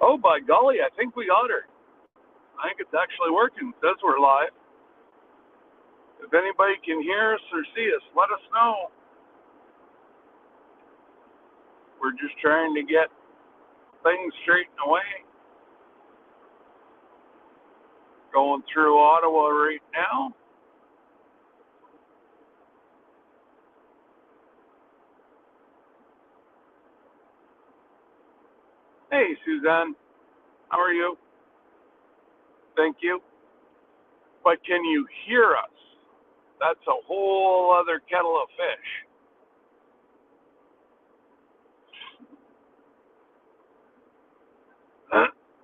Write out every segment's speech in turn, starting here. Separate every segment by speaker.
Speaker 1: Oh, by golly, I think we got her. I think it's actually working. It says we're live. If anybody can hear us or see us, let us know. We're just trying to get things straightened away. Going through Ottawa right now. Hey, Suzanne. How are you? Thank you. But can you hear us? That's a whole other kettle of fish.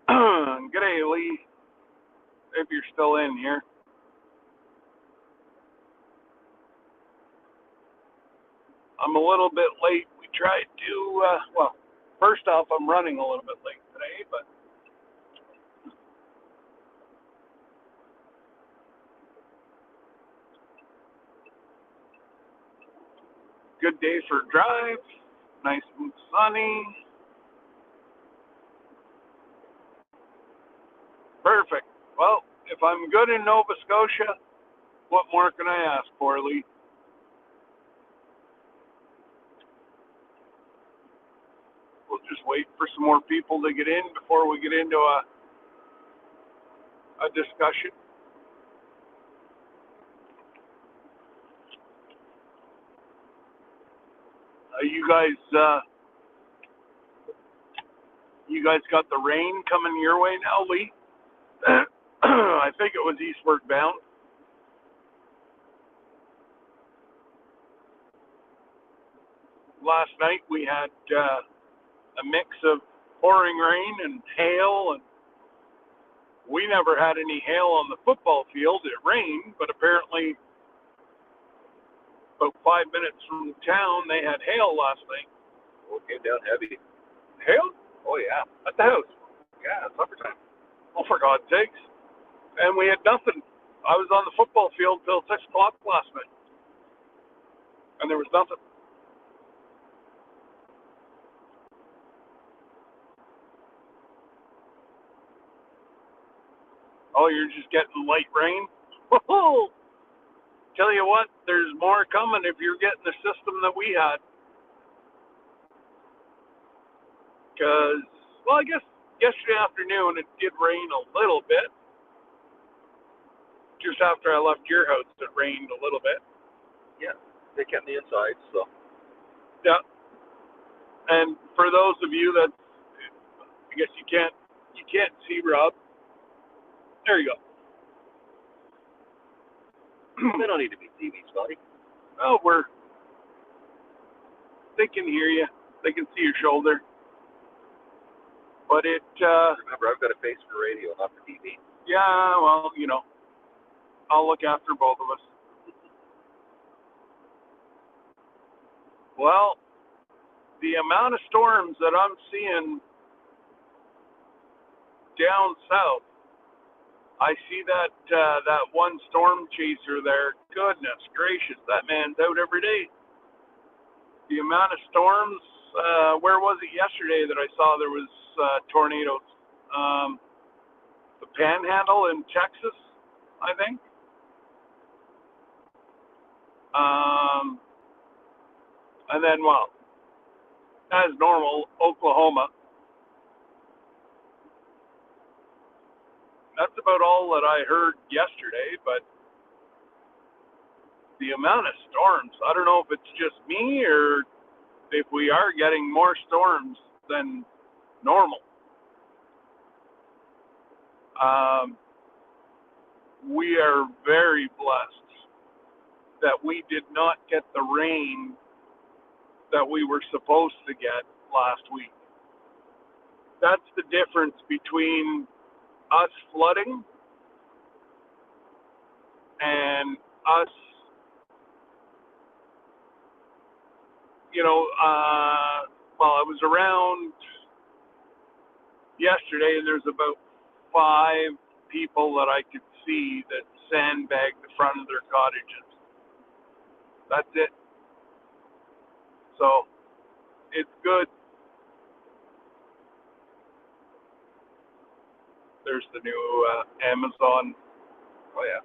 Speaker 1: G'day, Lee, if you're still in here. I'm a little bit late. We tried to, well, first off, I'm running a little bit late today, but good day for a drive. Nice and sunny. Perfect. Well, if I'm good in Nova Scotia, what more can I ask for, Lee? We'll just wait for some more people to get in before we get into a discussion. You guys got the rain coming your way now, Lee? I think it was eastward bound. Last night we had a mix of pouring rain and hail, and we never had any hail on the football field. It rained, but apparently about 5 minutes from town they had hail last night.
Speaker 2: Oh, it came down heavy.
Speaker 1: Hail?
Speaker 2: Oh, yeah.
Speaker 1: At the house?
Speaker 2: Yeah, supper time.
Speaker 1: Oh, for God's sakes. And we had nothing. I was on the football field till 6 o'clock last night, and there was nothing. Oh, you're just getting light rain? Whoa! Tell you what, there's more coming if you're getting the system that we had. Because, well, I guess yesterday afternoon it did rain a little bit. Just after I left your house, it rained a little bit.
Speaker 2: Yeah, they kept me inside, so.
Speaker 1: Yeah. And for those of you that, I guess you can't see Rob. There you go.
Speaker 2: They don't need to be TV, Scotty.
Speaker 1: Oh, they can hear you. They can see your shoulder. But it,
Speaker 2: remember, I've got a face for radio, not for TV.
Speaker 1: Yeah, well, I'll look after both of us. Well, the amount of storms that I'm seeing down south, I see that one storm chaser there. Goodness gracious, that man's out every day. The amount of storms, where was it yesterday that I saw there was tornadoes? The Panhandle in Texas, I think. And then, well, as normal, Oklahoma. That's about all that I heard yesterday, but the amount of storms, I don't know if it's just me or if we are getting more storms than normal. We are very blessed that we did not get the rain that we were supposed to get last week. That's the difference between us flooding and us, well, I was around yesterday and there's about 5 people that I could see that sandbagged the front of their cottages. That's it. So it's good. there's the new Amazon.
Speaker 2: Oh yeah.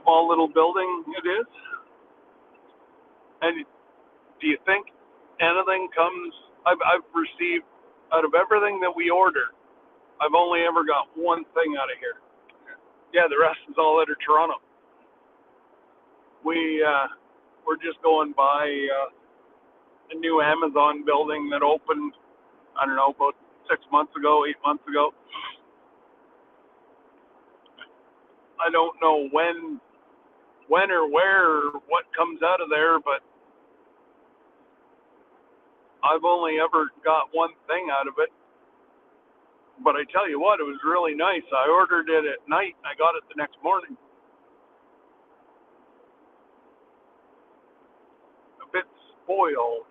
Speaker 1: Small little building it is. And do you think anything comes? I've received, out of everything that we order, I've only ever got one thing out of here. Yeah, the rest is all out of Toronto. We're just going by a new Amazon building that opened, I don't know, about 6 months ago, 8 months ago. I don't know when or where or what comes out of there, but I've only ever got one thing out of it. But I tell you what, it was really nice. I ordered it at night. I got it the next morning. A bit spoiled.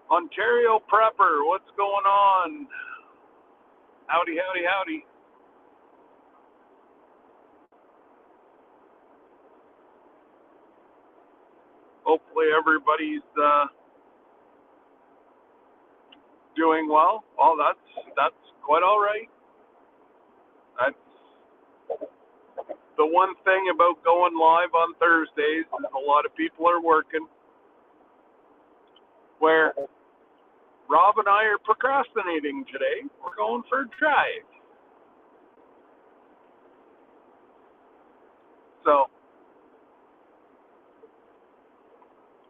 Speaker 1: Ontario Prepper, what's going on? Howdy, howdy, howdy. Hopefully everybody's doing well. Oh, that's quite all right. That's the one thing about going live on Thursdays is a lot of people are working. Where Rob and I are procrastinating today. We're going for a drive. So,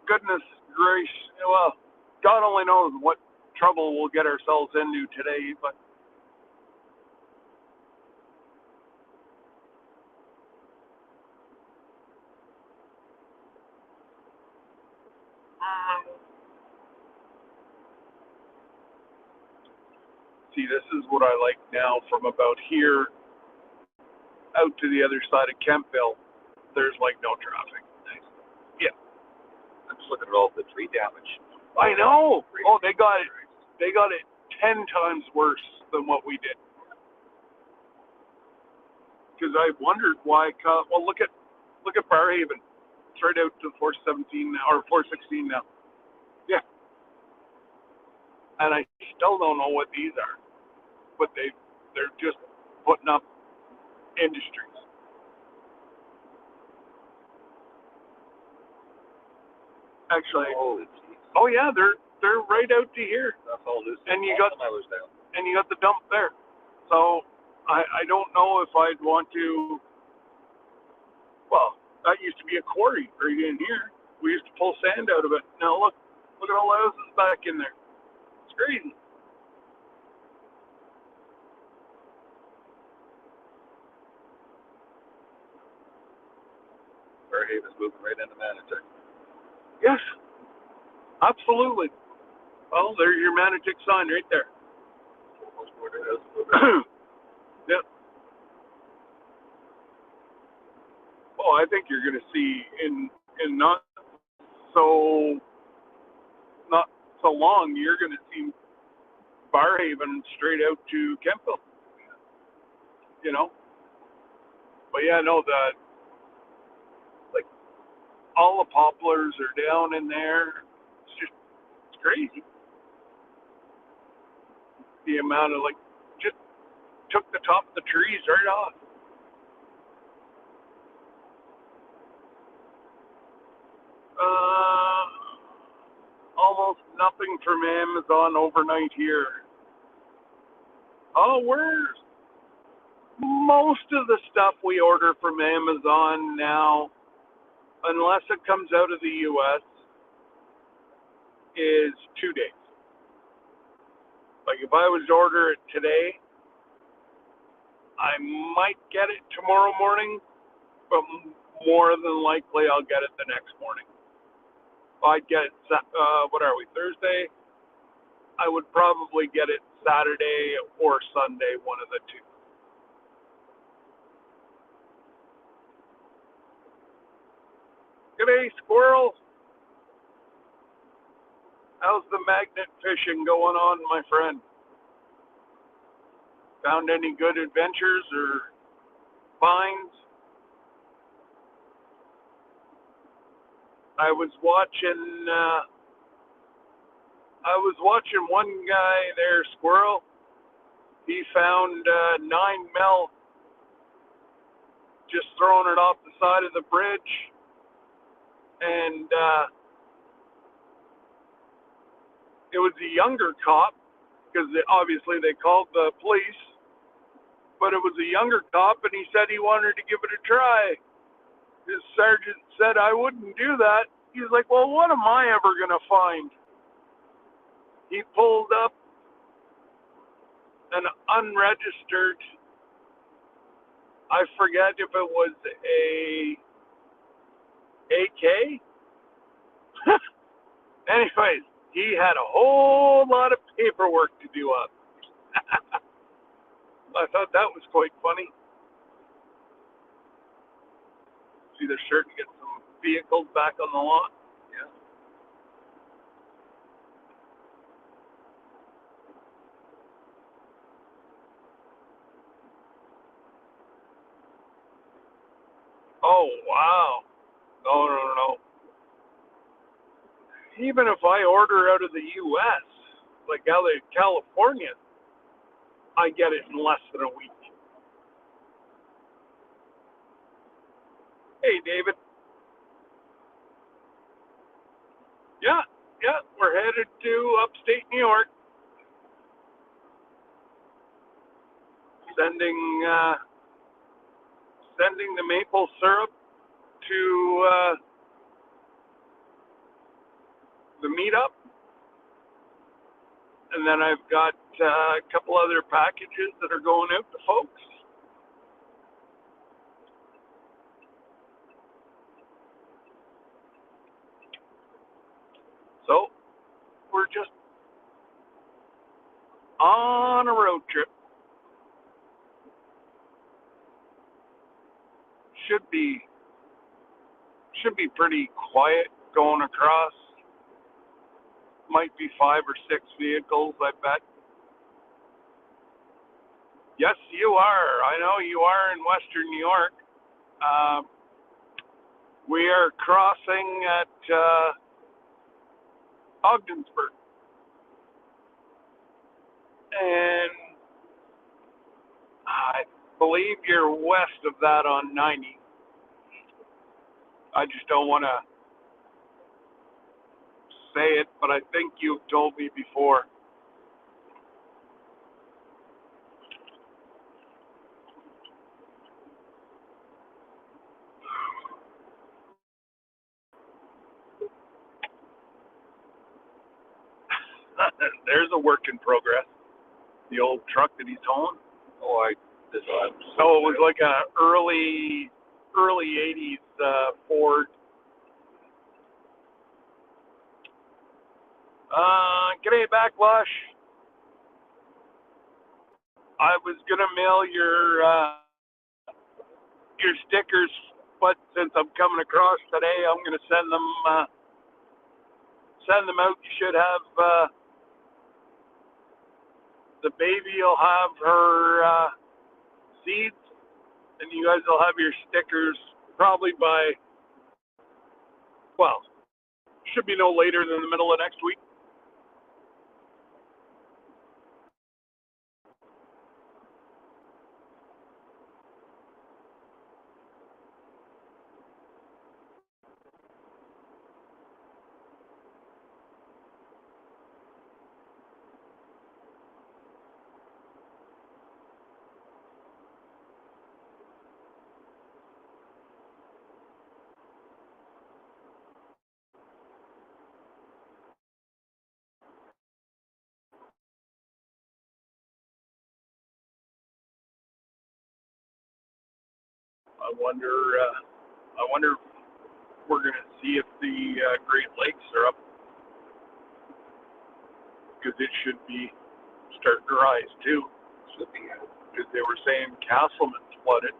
Speaker 1: goodness gracious, well, God only knows what trouble we'll get ourselves into today, but see, this is what I like now from about here out to the other side of Kempville. There's like no traffic.
Speaker 2: Nice.
Speaker 1: Yeah.
Speaker 2: I'm just looking at all the tree damage.
Speaker 1: I know. Oh, they got it. They got it 10 times worse than what we did. Because I wondered why. Well, look at Barhaven. It's right out to 417 now, or 416 now. Yeah. And I still don't know what these are, but they're just putting up industries. Actually, oh yeah, they're right out to here.
Speaker 2: That's all loose.
Speaker 1: And you got
Speaker 2: down.
Speaker 1: And you got the dump there. So I don't know if I'd want to. Well, that used to be a quarry right in here. We used to pull sand out of it. Now look at all the houses back in there. It's crazy.
Speaker 2: Fairhaven's moving right into Manitou.
Speaker 1: Yes, absolutely. Well, there's your Manitic sign right there. Yep. Oh, I think you're going to see in not so long, you're going to see Barhaven straight out to Kempville. You know. But yeah, no, like all the poplars are down in there. It's crazy. The amount of just took the top of the trees right off. Almost nothing from Amazon overnight here. Oh, where's most of the stuff we order from Amazon now, unless it comes out of the U.S., is 2 days. Like if I was to order it today, I might get it tomorrow morning, but more than likely I'll get it the next morning. I'd get it, what are we, Thursday? I would probably get it Saturday or Sunday, one of the two. G'day, squirrel. How's the magnet fishing going on, my friend? Found any good adventures or finds? I was watching one guy there, squirrel. He found 9 mil, just throwing it off the side of the bridge, and it was a younger cop, because obviously they called the police, but it was a younger cop, and he said he wanted to give it a try. His sergeant said, I wouldn't do that. He's like, well, what am I ever going to find? He pulled up an unregistered, I forget if it was a AK. Anyways, he had a whole lot of paperwork to do up. I thought that was quite funny. See, they're sure to get some vehicles back on the lot.
Speaker 2: Yeah.
Speaker 1: Oh, wow. No. Even if I order out of the U.S., like out of California, I get it in less than a week. Hey, David. Yeah, we're headed to upstate New York. Sending the maple syrup to the meetup, and then I've got a couple other packages that are going out to folks. So we're just on a road trip. Should be pretty quiet going across. Might be 5 or 6 vehicles, I bet. Yes, you are. I know you are in Western New York. We are crossing at Ogdensburg, and I believe you're west of that on 90. I just don't want to say it, but I think you've told me before. There's a work in progress. The old truck that he's towing.
Speaker 2: Oh,
Speaker 1: So it was like a early 80s Ford. G'day, Backlash. I was gonna mail your stickers, but since I'm coming across today, I'm gonna send them out. You should have the baby will have her seeds, and you guys will have your stickers probably by, well, should be no later than the middle of next week. I wonder if we're going to see if the Great Lakes are up, because it should be starting to rise too.
Speaker 2: should be.
Speaker 1: Because they were saying Castleman's flooded.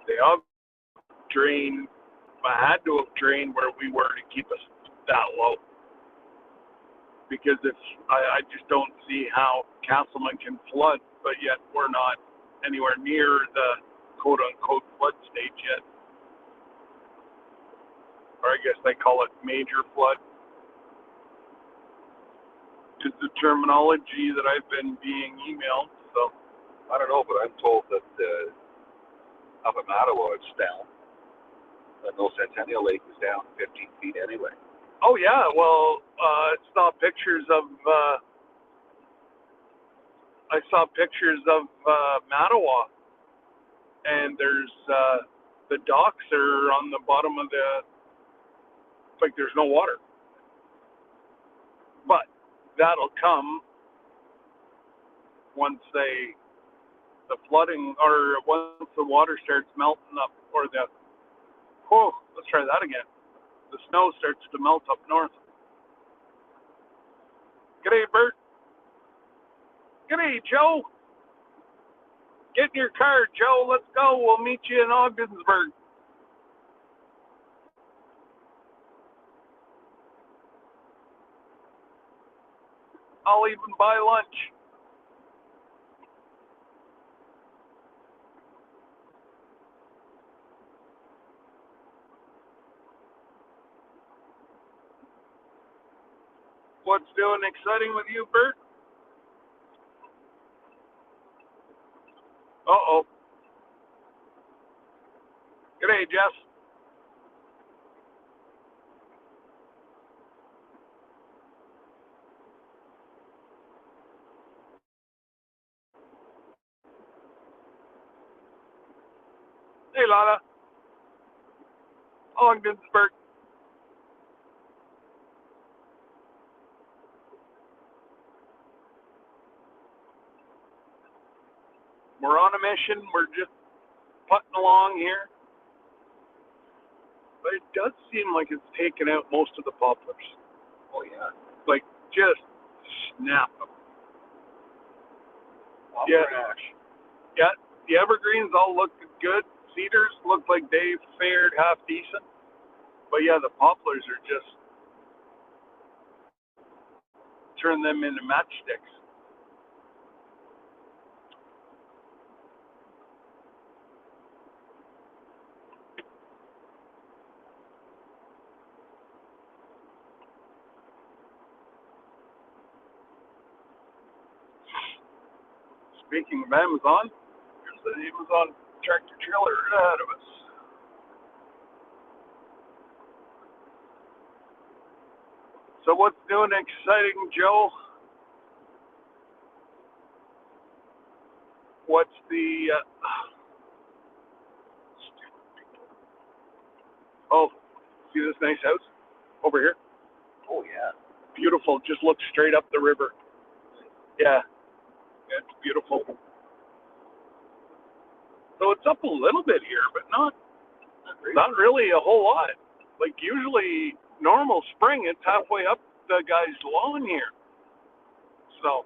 Speaker 1: They have drained, had to have drained where we were to keep us that low. Because I just don't see how Castleman can flood, but yet we're not anywhere near the quote-unquote flood stage yet. Or I guess they call it major flood. is the terminology that I've been being emailed. So
Speaker 2: I don't know, but I'm told that up in Ottawa it's down. The No Centennial Lake is down 15 feet anyway.
Speaker 1: oh yeah, well, I saw pictures of Mattawa, and there's the docks are on the bottom of like there's no water. But that'll come once the flooding, or once the water starts melting up, or let's try that again. The snow starts to melt up north. G'day, Bert. G'day, Joe. Get in your car, Joe. Let's go. We'll meet you in Ogdensburg. I'll even buy lunch. What's doing exciting with you, Bert? Uh-oh. G'day, Jess. Hey, Lana. Ogdensburg. We're on a mission. We're just putting along here. But it does seem like it's taken out most of the poplars.
Speaker 2: Oh yeah.
Speaker 1: Like, just snap them.
Speaker 2: Yeah. Ash.
Speaker 1: Yeah, the evergreens all look good. Cedars look like they fared half decent. But yeah, the poplars are just turn them into matchsticks. Speaking of Amazon, here's the Amazon tractor trailer ahead of us. So what's doing exciting, Joe? What's the oh, see this nice house over here?
Speaker 2: Oh yeah.
Speaker 1: Beautiful. Just look straight up the river. Yeah, it's beautiful. So it's up a little bit here, but not really a whole lot. Like usually normal spring, it's halfway up the guy's lawn here. So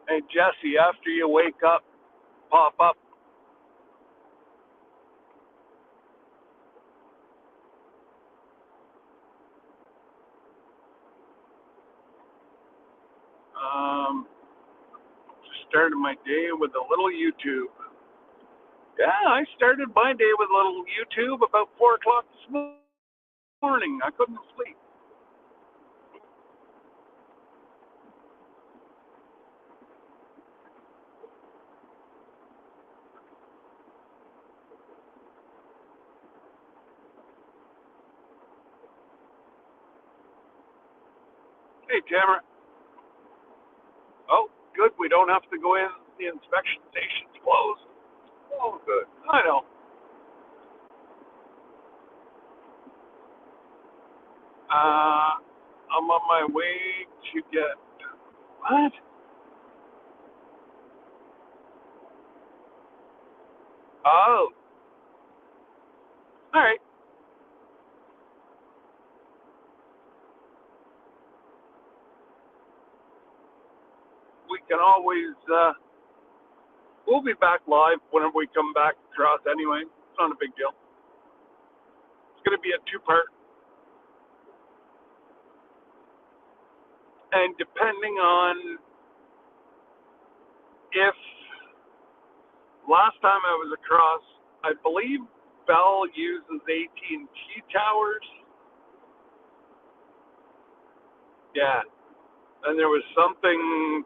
Speaker 1: hey Jesse, after you wake up, pop up. Started my day with a little YouTube. Yeah, I started my day with a little YouTube about 4 o'clock this morning. I couldn't sleep. Hey, Tamara. Oh, good. We don't have to go in. The inspection station's closed.
Speaker 2: Oh good.
Speaker 1: I know. I'm on my way to get what? Oh, all right. always, we'll be back live whenever we come back across anyway. It's not a big deal. It's going to be a two-part. And depending on if last time I was across, I believe Bell uses AT&T towers. Yeah. And there was something,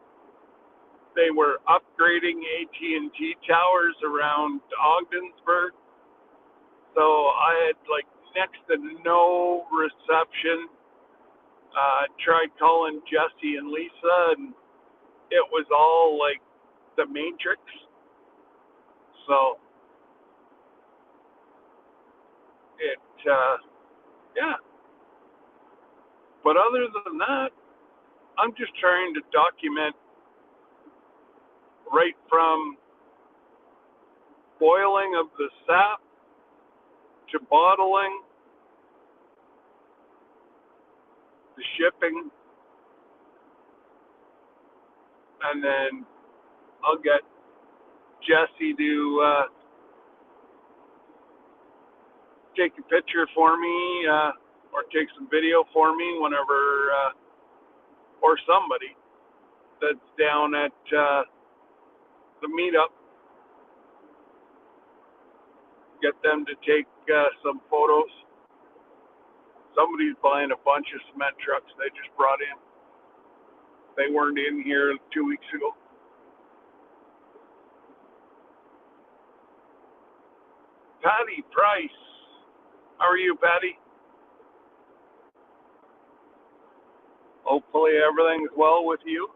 Speaker 1: they were upgrading AT&T towers around Ogdensburg. So I had like next to no reception. Tried calling Jesse and Lisa, and it was all like the Matrix. So it, yeah. But other than that, I'm just trying to document right from boiling of the sap to bottling, the shipping, and then I'll get Jesse to take a picture for me or take some video for me whenever, or somebody that's down at the meetup, get them to take some photos. Somebody's buying a bunch of cement trucks they just brought in. They weren't in here 2 weeks ago. Patty Price. How are you, Patty? Hopefully everything's well with you.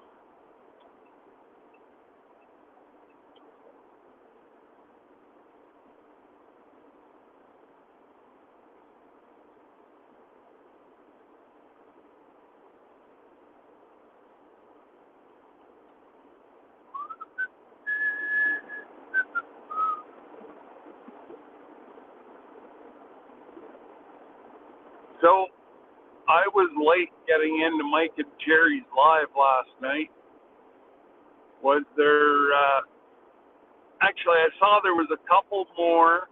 Speaker 1: So I was late getting into Mike and Jerry's live last night. Was there, actually I saw there was a couple more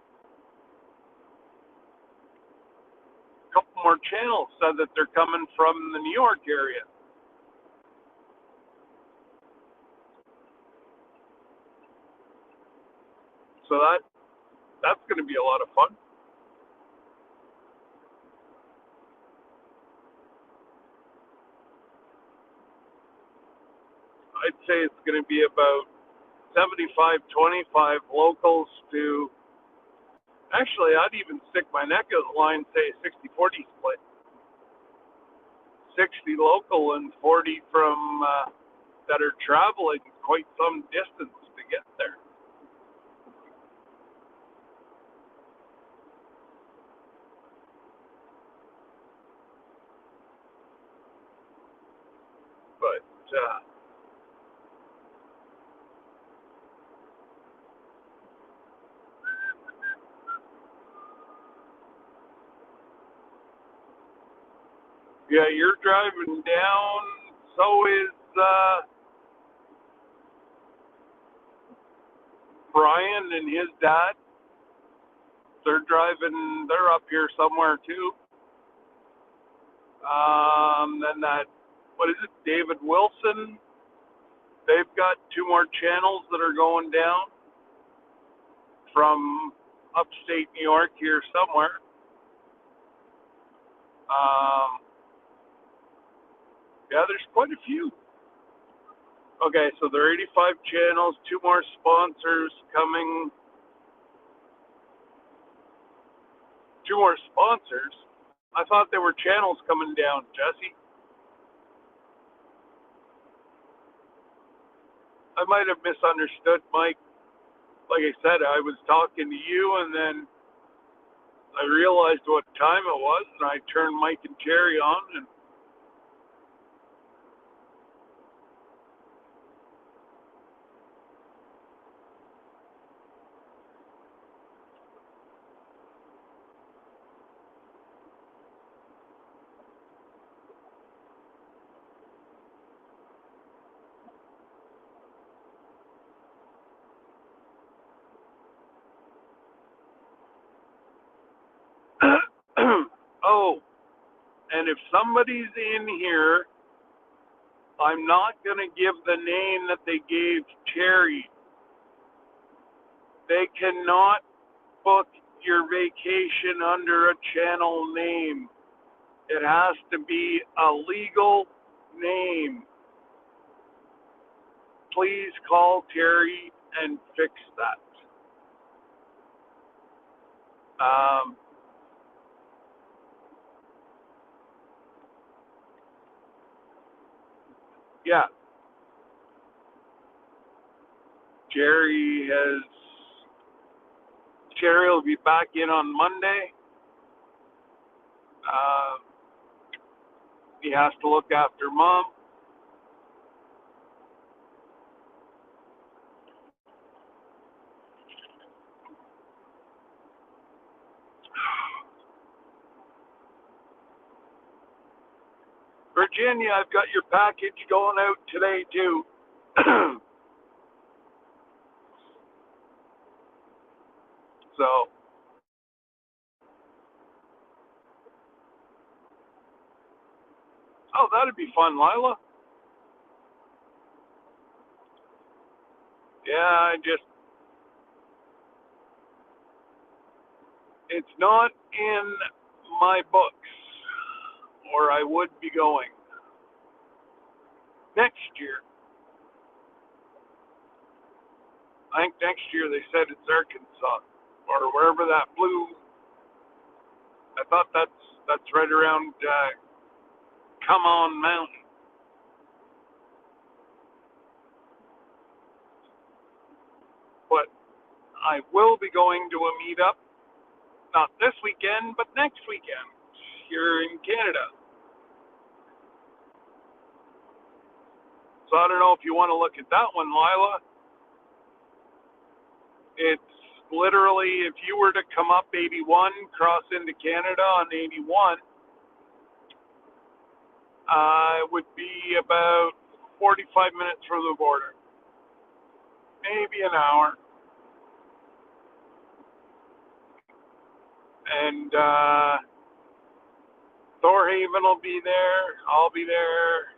Speaker 1: channels said that they're coming from the New York area. So that's going to be a lot of fun. I'd say it's going to be about 75-25 locals to, actually I'd even stick my neck out the line and say 60-40 split. 60 local and 40 from that are traveling quite some distance to get there. But yeah, you're driving down. So is Brian and his dad. They're driving. They're up here somewhere too. Then that, what is it, David Wilson? They've got 2 more channels that are going down from upstate New York here somewhere. Yeah, there's quite a few. Okay, so there are 85 channels, 2 more sponsors coming. 2 more sponsors? I thought there were channels coming down, Jesse. I might have misunderstood, Mike. Like I said, I was talking to you, and then I realized what time it was, and I turned Mike and Jerry on, and Oh, and if somebody's in here, I'm not going to give the name that they gave Terry. They cannot book your vacation under a channel name. It has to be a legal name. Please call Terry and fix that. Yeah, Jerry will be back in on Monday. He has to look after Mom. Virginia, I've got your package going out today too. So, oh, that'd be fun, Lila. Yeah, it's not in my books, or I would be going next year. I think next year they said it's Arkansas, or wherever that blue. I thought that's right around Come On Mountain. But I will be going to a meetup, not this weekend, but next weekend here in Canada. So I don't know if you want to look at that one, Lila. It's literally, if you were to come up 81, cross into Canada on 81, it would be about 45 minutes from the border, maybe an hour. And Thorhaven will be there. I'll be there.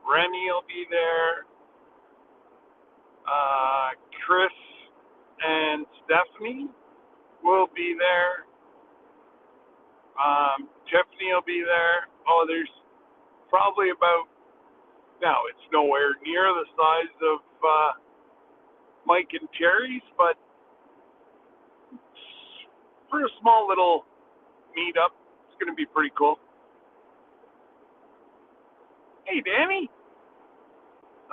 Speaker 1: Rennie will be there. Chris and Stephanie will be there. Tiffany will be there. Oh, there's probably about, now it's nowhere near the size of Mike and Terry's, but for a small little meetup, it's going to be pretty cool. Hey, Danny.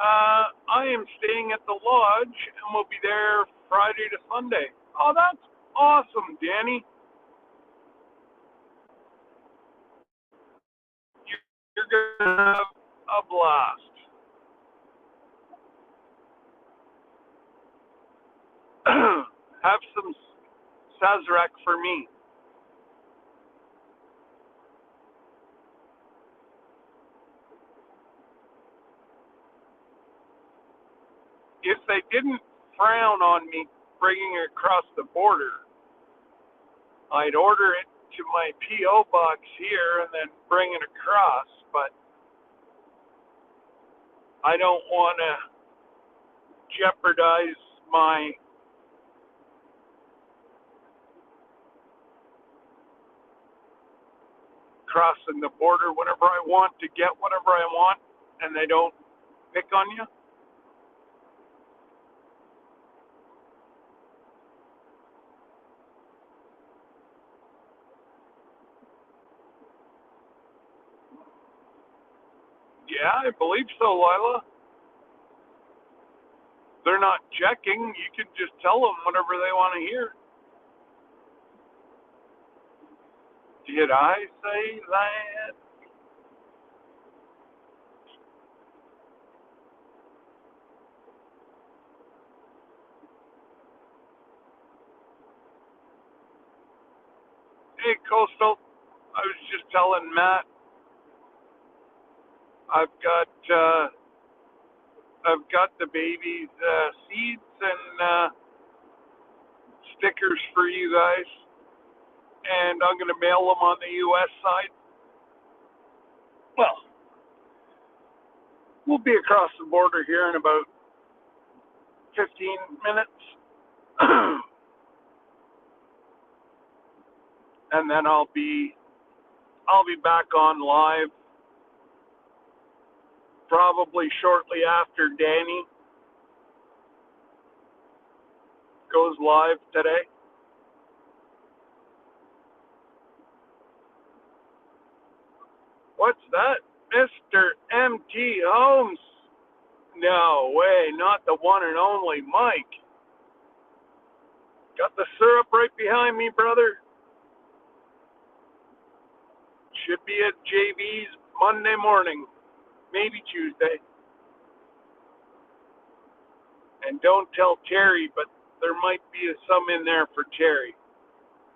Speaker 1: I am staying at the lodge and we'll be there Friday to Sunday. Oh, that's awesome, Danny. You're going to have a blast. Have some Sazerac for me. If they didn't frown on me bringing it across the border, I'd order it to my P.O. box here and then bring it across, but I don't want to jeopardize my crossing the border whenever I want to get whatever I want and they don't pick on you. Yeah, I believe so, Lila. They're not checking. You can just tell them whatever they want to hear. Did I say that? Hey, Coastal. I was just telling Matt I've got the baby's seeds and stickers for you guys. and I'm going to mail them on the U.S. side. Well, we'll be across the border here in about 15 minutes. And then I'll be back on live probably shortly after Danny goes live today. What's that? Mr. MT Holmes. No way, not the one and only Mike. Got the syrup right behind me, brother. Should be at JV's Monday morning, maybe Tuesday. And don't tell Terry, but there might be some in there for Terry.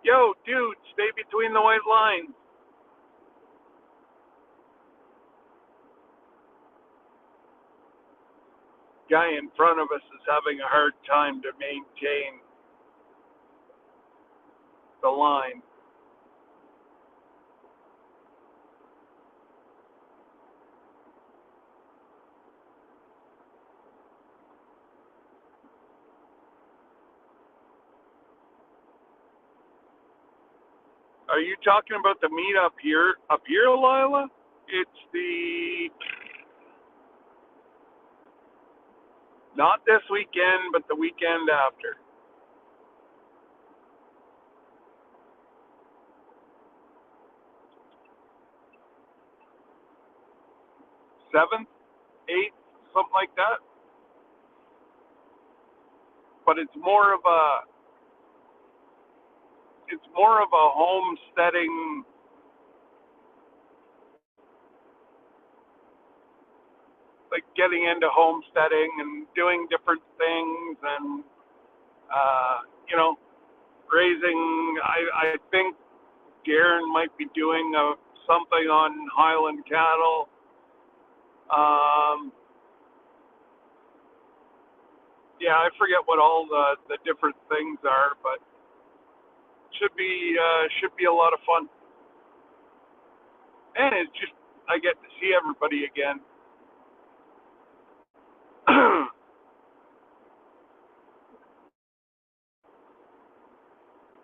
Speaker 1: Yo, dude, stay between the white lines. Guy in front of us is having a hard time to maintain the line. Are you talking about the meetup here, up here, Lila? It's not this weekend, but the weekend after. 7th, 8th, something like that. But it's more of a homesteading, like getting into homesteading and doing different things and, raising, I think Darren might be doing something on Highland cattle. Yeah, I forget what all the different things are, but should be a lot of fun. And it's just, I get to see everybody again.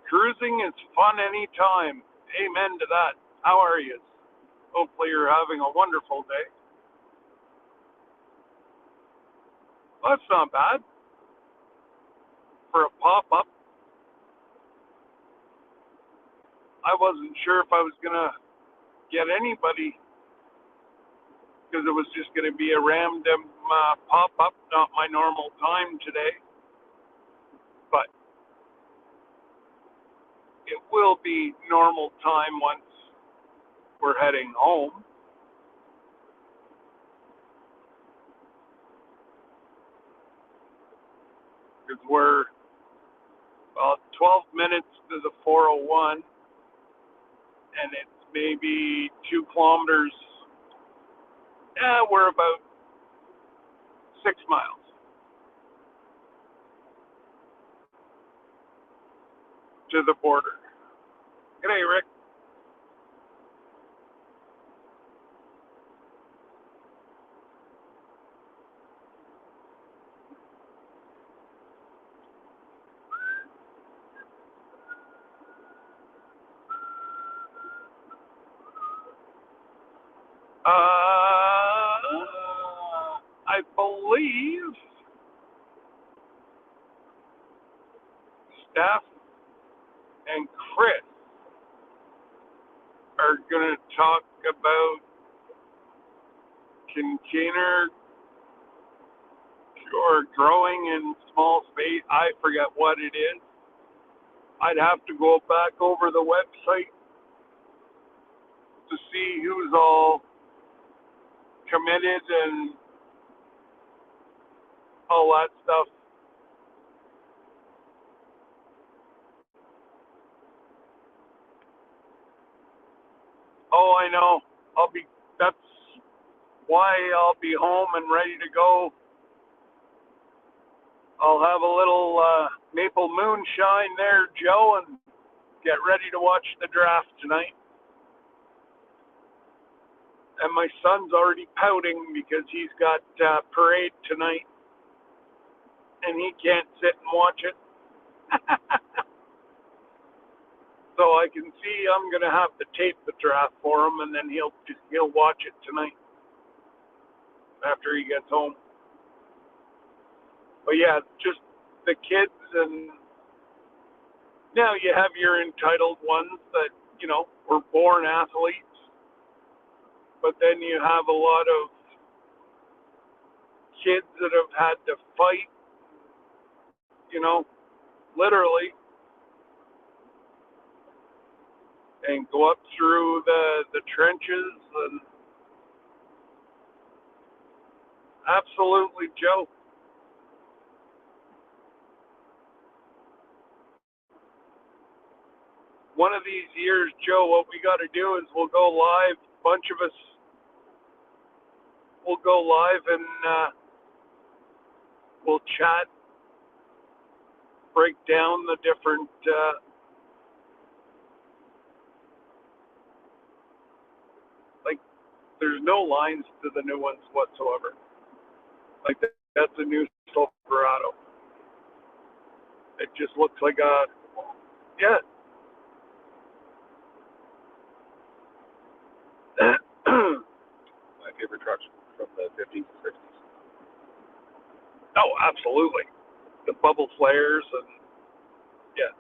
Speaker 1: Cruising is fun anytime. Amen to that. How are you? Hopefully you're having a wonderful day. Well, that's not bad for a pop-up. I wasn't sure if I was going to get anybody because it was just going to be a random pop-up, not my normal time today. But it will be normal time once we're heading home. Because we're 12 minutes to the 401, and it's maybe 2 kilometers. We're about 6 miles. To the border. G'day, Rick. I believe Steph and Chris are going to talk about container or growing in small space. I forget what it is. I'd have to go back over the website to see who's all committed and all that stuff. Oh, I know. That's why I'll be home and ready to go. I'll have a little maple moonshine there, Joe, and get ready to watch the draft tonight. And my son's already pouting because he's got parade tonight and he can't sit and watch it. So I can see I'm going to have to tape the draft for him, and then he'll watch it tonight after he gets home. But yeah, just the kids, and now you have your entitled ones that, you know, were born athletes, but then you have a lot of kids that have had to fight, you know, literally, and go up through the trenches, and absolutely, Joe. One of these years, Joe, what we got to do is we'll go live. A bunch of us will go live, and we'll chat, break down the different like. There's no lines to the new ones whatsoever. Like that's a new Silverado. It just looks like a yeah.
Speaker 2: My favorite trucks from the 50s and 60s.
Speaker 1: Oh, absolutely. The bubble flares and yeah.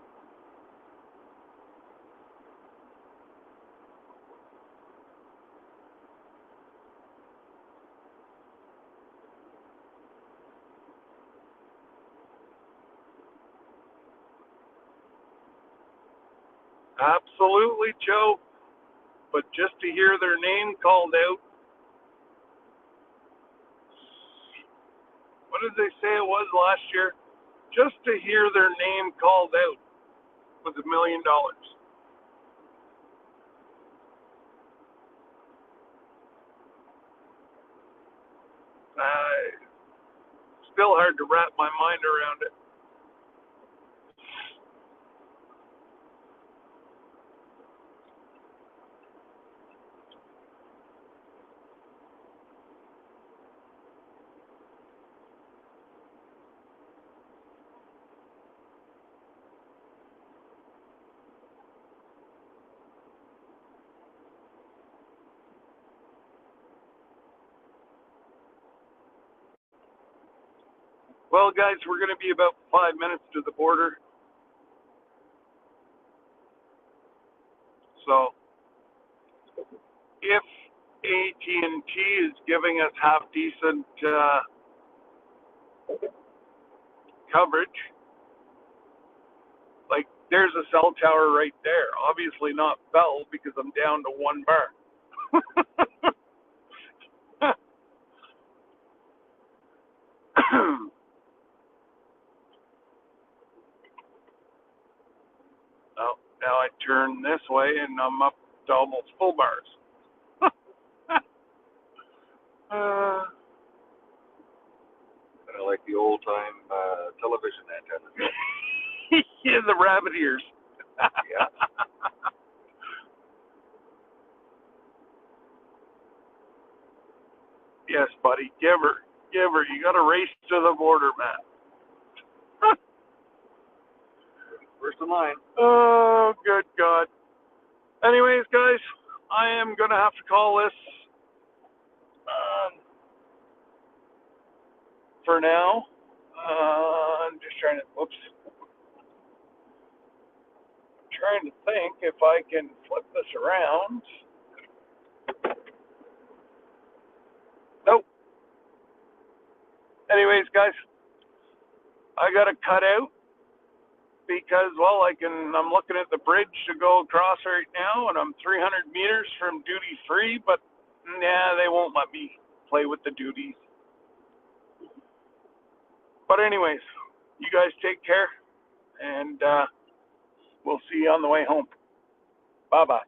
Speaker 1: Absolutely, Joe. But just to hear their name called out, what did they say it was last year? Just to hear their name called out was $1 million. Still hard to wrap my mind around it. Well, guys, we're going to be about 5 minutes to the border. So if AT&T is giving us half decent coverage, like there's a cell tower right there. Obviously not Bell because I'm down to one bar. Well, now I turn this way and I'm up to almost full bars.
Speaker 2: And I like the old time television antennas.
Speaker 1: Yeah, the rabbit ears.
Speaker 2: Yeah.
Speaker 1: Yes, buddy. Give her. You got to race to the border, man.
Speaker 2: First in line.
Speaker 1: Oh, good God. Anyways, guys, I am going to have to call this for now. I'm just trying to, trying to think if I can flip this around. Nope. Anyways, guys, I got to cut out because, well, I'm looking at the bridge to go across right now, and I'm 300 meters from duty free, but nah, they won't let me play with the duties. But anyways, you guys take care, and we'll see you on the way home. Bye-bye.